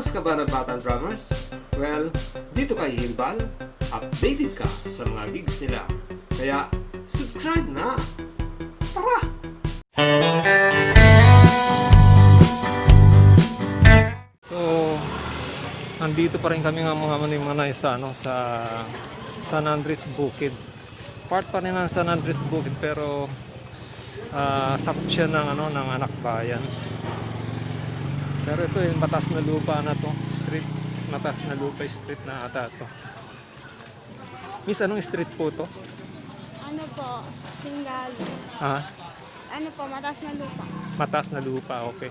Fans ka ba ng Batang Drummers? Well, dito kay Himbal, updated ka sa mga gigs nila. Kaya, subscribe na! Tara! So, nandito pa rin kami nga mga sa San Andres Bukid. Part pa rin ng San Andres Bukid pero sakop siya ng anak bayan. Pero ito yung matas na lupa na to, street. Matas na lupa street na ata to. Miss, anong street po to? Ano po? Singgalo. Ha? Ano po? Matas na lupa. Matas na lupa, okay.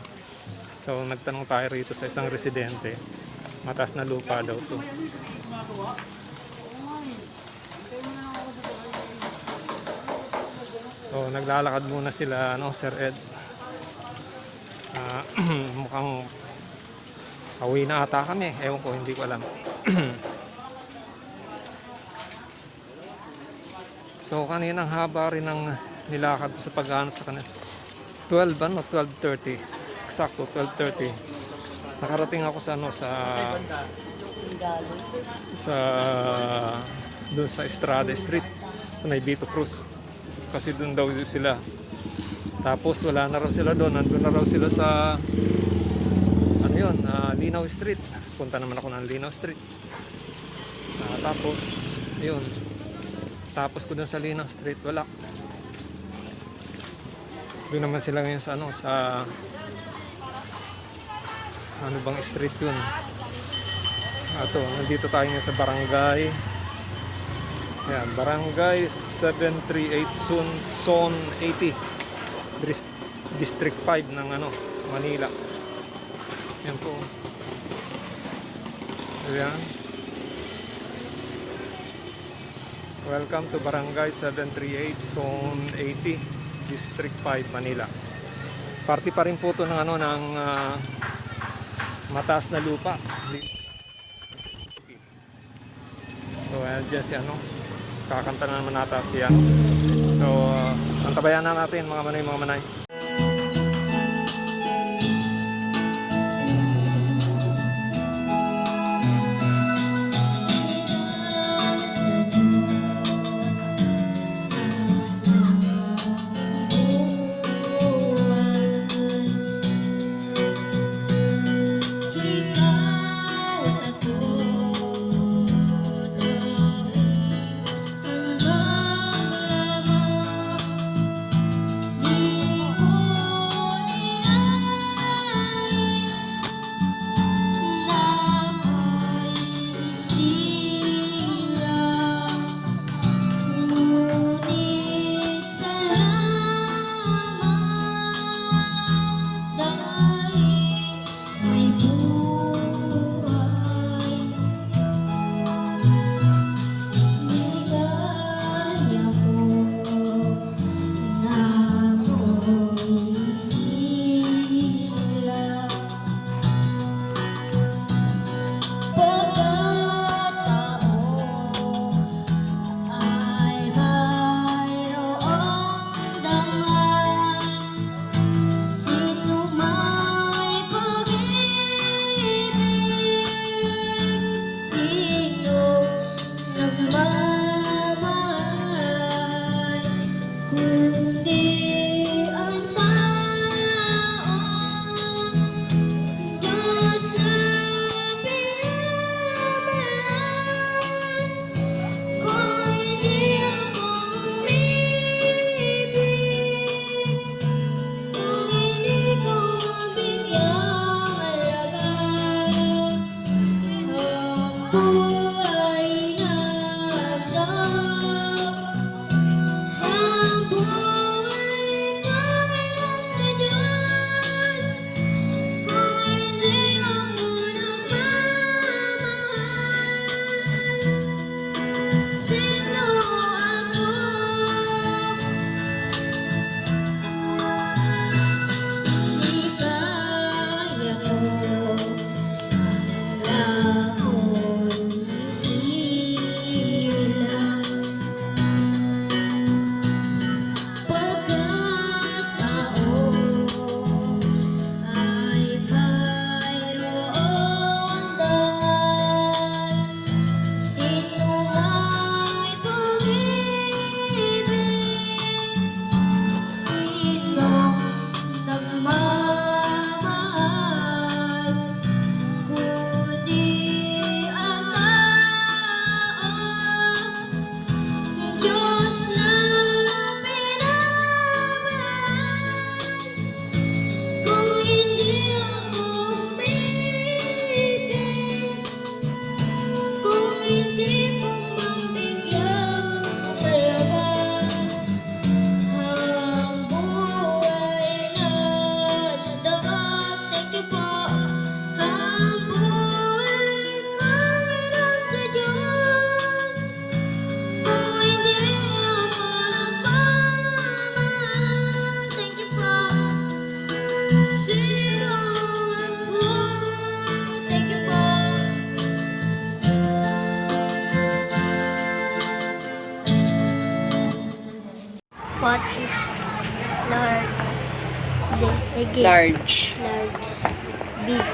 So nagtanong tayo rito sa isang residente. Matas na lupa daw to. So naglalakad muna sila, Sir Ed. Mukhang away na ata kami. Ewan ko, hindi ko alam. So kaninang haba rin ng nilakad sa paghanap sa kanila. 12:30. Eksakto 12:30. Nakarating ako sa doon sa Estrada Street, sa may Vito Cruz. Kasi doon daw sila. Tapos wala na raw sila doon. Nandun na raw sila sa Linaw Street. Punta naman ako ng Linaw Street. Tapos yun. Tapos ko doon sa Linaw Street, wala. Doon naman sila ngayon sa ano bang street yun? Nandito tayo ngayon sa barangay. Yan, barangay 738 Zone 80. District 5 ng Manila. Yan po. Ayan. Welcome to Barangay 738 Zone 80, District 5, Manila. Party pa rin po ito ng mataas na lupa. So ayan dyan si kakanta na naman nata si So antabayan na natin mga manay. Large. Large. Big.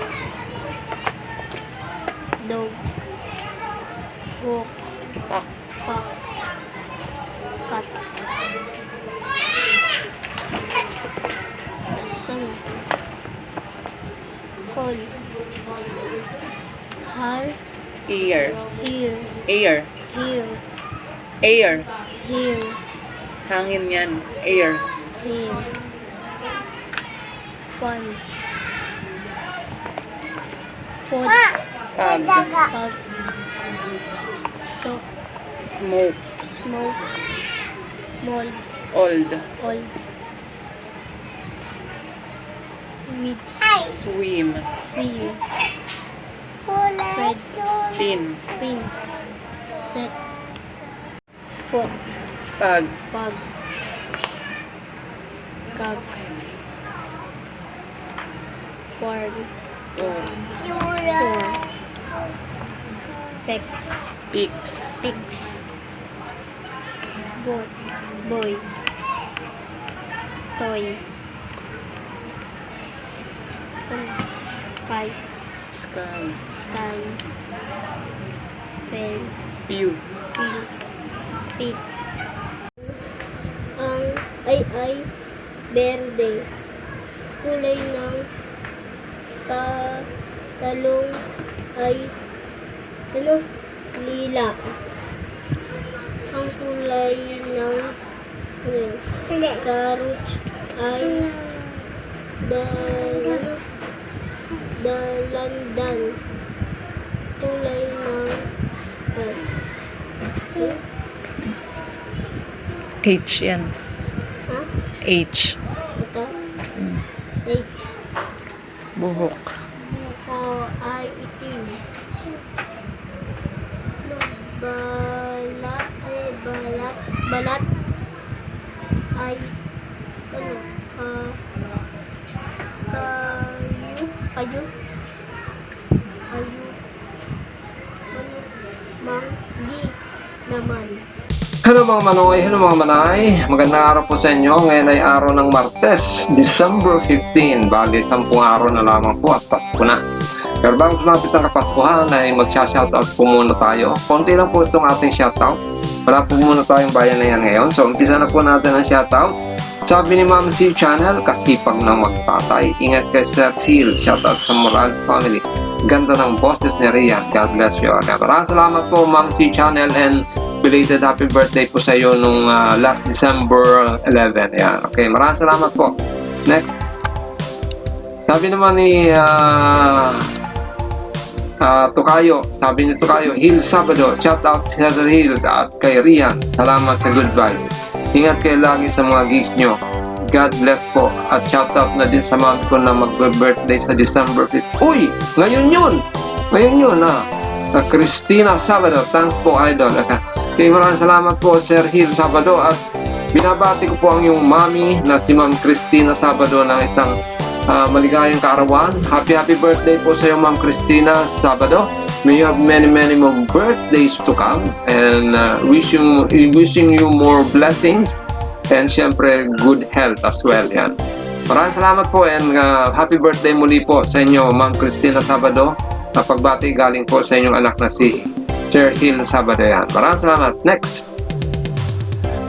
Dog. Walk. Pack. Pack. Cat. Sun. Call. Har. Ear. Here. Air. Here. Air. Here. Hangin yan. Air. Here. Fun. Pod. Pag. Pag. Soap. Smoke. Smoke. Mold. Old. Old. Weed. Swim. Wheel. Red. Pin. Pin. Set. Foot. Pag. Pug. Gag. Porn. Or. Four. Pex. Pix. Six. Boy. Boy. Toy. Sky. Sky. Sky. Pen. Pew. Pil. Pig. Ang ay berde. Kulay ng talong ay lila. Ang kulay ng carrots ay dalandan. Kulay ng H yan. ha? H. Ito? Mm. H. Buhok. Buko ay itim. Balat ay kayu manggi naman. Hello mga manoy, hello mga manay. Magandang araw po sa inyo. Ngayon ay araw ng Martes, December 15. Bali, 10 araw na lamang po at Pasko na. Pero bago sumapit ang Kapaskuhan ay magsha-shoutout po muna tayo. Konti lang po itong ating shoutout. Wala po muna tayong bayan na yan ngayon. So, umpisa na po natin ang shoutout. Sabi ni Ma'am C Channel, kasipag ng magtatay. Ingat kay Sir Hill. Shoutout sa Moral Family. Ganda ng boses ni Rian. God bless you. Maraming salamat po Ma'am C Channel and belated happy birthday po sa iyo nung last December 11. Yan. Okay, maraming salamat po. Next. Sabi naman ni Tokayo, sabi ni Tokayo, Hill Sabado, shout out sa Hill at kay Rian. Salamat sa good vibe. Ingat kayo lagi sa mga gigs nyo. God bless po. At shout out na din sa mom ko na magbe-birthday sa December 5th. Uy! Ngayon yun! Ngayon yun Christina Sabado. Thanks po idol. Okay, maraming salamat po Sir Hill Sabado. At binabati ko po ang yung mami na si Ma'am Christina Sabado ng isang maligayang kaarawan. Happy birthday po sa iyo Ma'am Christina Sabado. May you have many more birthdays to come and wishing you more blessings and syempre good health as well. Yan. Maraming salamat po and happy birthday muli po sa inyo Ma'am Christina Sabado. Pagbati galing po sa inyong anak na si Sir Hill Sabado. Yan. Maraming salamat. Next.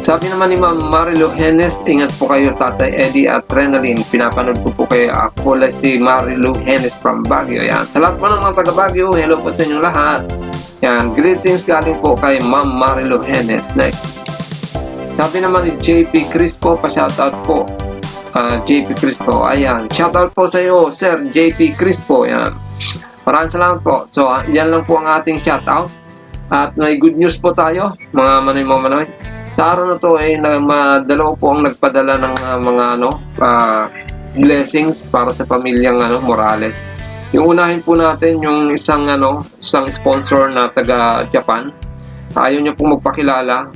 Sabi naman ni Ma'am Marilu Henes, ingat po kayo Tatay Eddie at Renalyn. Pinapanood po kayo. Ako lang si Marilu Henes from Baguio. Yan. Sa lahat po ng mga taga Baguio, hello po sa inyong lahat. Yan. Greetings galing po kay Ma'am Marilu Henes. Next. Sabi naman ni JP Crispo, pa-shoutout po. JP Crispo. Ayan. Shoutout po sa iyo, Sir JP Crispo. Yan. Maraming salamat po. So, yan lang po ang ating shoutout. At may good news po tayo, mga manoy. Sa araw na to ay dalawa po ang nagpadala ng mga blessings para sa pamilyang Morales. Yung unahin po natin yung isang sponsor na taga Japan. Ayaw niya pong magpakilala.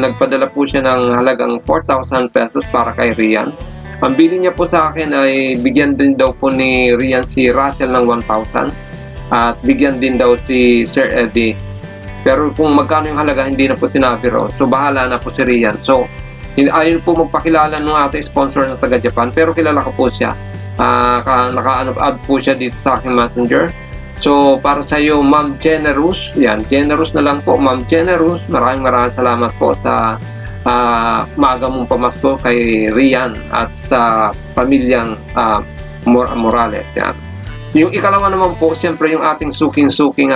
Nagpadala po siya ng halagang 4,000 pesos para kay Rian. Ang bili niya po sa akin ay bigyan din daw po ni Rian si Russell ng 1,000 at bigyan din daw si Sir Eddie. Pero kung magkano yung halaga, hindi na po sinabi ro. So, bahala na po si Rian. So, Ayaw po magpakilala ng ating sponsor na taga Japan, pero kilala ko po siya. Naka-add po siya dito sa aking messenger. So, para sa iyo, Ma'am Generous, yan, Generous na lang po, Ma'am Generous, maraming salamat po sa maaga mong pamasko kay Rian at sa pamilyang Morales. Yan. Yung ikalawa naman po, siyempre yung ating suking-suking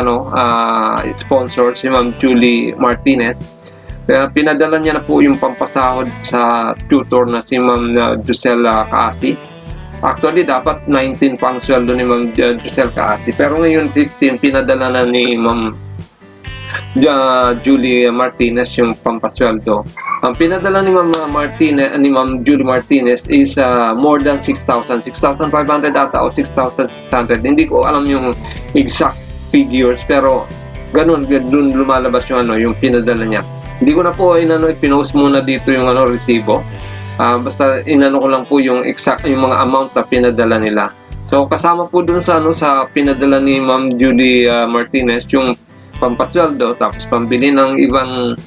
sponsor, si Ma'am Julie Martinez. Pinadala niya na po yung pampasahod sa tutor na si Ma'am Gisela Kaasi. Actually, dapat 19 pang sweldo ni Ma'am Giselle Kaasi. Pero ngayon, 15, pinadala na ni Ma'am Julie Martinez yung pampasweldo. Ang pinadala ni Ma'am Julie Martinez is more than 6,000. 6,500 ata o 6,600. Hindi ko alam yung exact figures, pero ganun, dun lumalabas yung pinadala niya. Hindi ko na po pinost muna dito yung resibo. Basta inano ko lang po yung exact yung mga amount na pinadala nila. So kasama po dun sa pinadala ni Ma'am Julie Martinez yung pampasweldo, tapos pambili ng ibang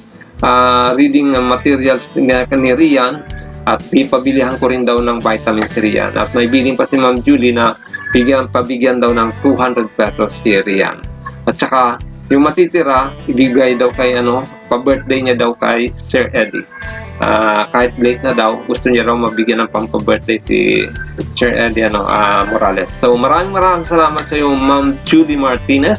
reading materials ni Rian, at pabilihan ko rin daw ng vitamins si Rian. At may biling pa si Ma'am Julie na pabigyan daw ng 200 pesos si Rian. At saka yung matitira ibigay daw kay pa-birthday niya daw kay Sir Eddie. Kahit late na daw, gusto niya raw mabigyan ng pampa-birthday si Sir Eddie Morales. So maraming salamat sa iyo, Ma'am Julie Martinez.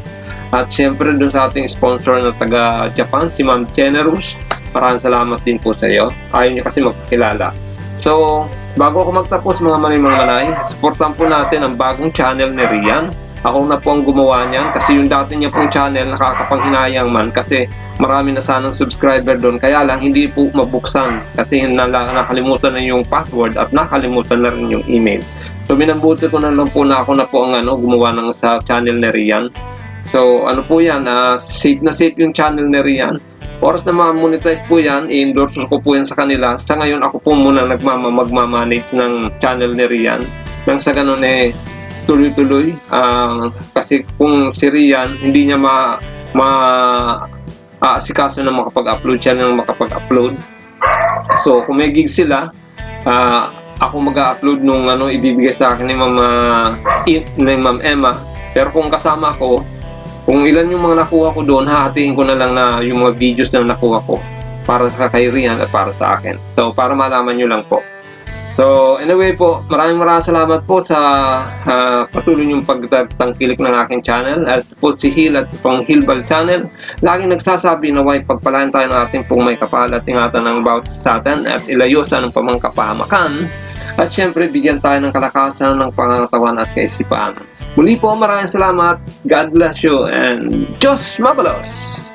At siyempre dun sa ating sponsor na taga Japan, si Ma'am Generous. Maraming salamat din po sa iyo. Ayaw niyo kasi magpakilala. So, bago ako magtapos mga manay, supportan po natin ang bagong channel ni Rian. Ako na po ang gumawa niyan kasi yung dati niya pong channel nakakapanghinayang man kasi marami na sanang subscriber doon, kaya lang hindi po mabuksan kasi nakalimutan na yung password at nakalimutan na rin yung email. So minambuti ko na lang po na ako na po ang gumawa ng sa channel ni Rian. So po yan, safe na safe yung channel ni Rian. Oras na ma-monetize po yan, i-endorse ko po yan sa kanila. Sa ngayon ako po muna magmamanage ng channel ni Rian. Nang sa ganun tuloy-tuloy, kasi kung si Rian hindi niya asikaso na makapag-upload siya ng makapag-upload. So kung may gig sila, ako mag-upload nung ibibigay sa akin ni Ma'am Emma. Pero kung kasama ko, kung ilan yung mga nakuha ko doon, hahatiin ko na lang na yung mga videos na nakuha ko para sa kay Rian at para sa akin. So para malaman nyo lang po. So anyway po, maraming salamat po sa patuloy niyong pagtangkilik ng aking channel. At po si Hil at pang Hilbal channel, laging nagsasabi na huwag pagpalain tayo ng ating pong may kapal at ingatan ng bawat sa atin at ilayo sa anong pamangkapahamakan. At syempre, bigyan tayo ng kalakasan ng pangangatawan at kaisipan. Muli po, maraming salamat. God bless you and Diyos mabalos!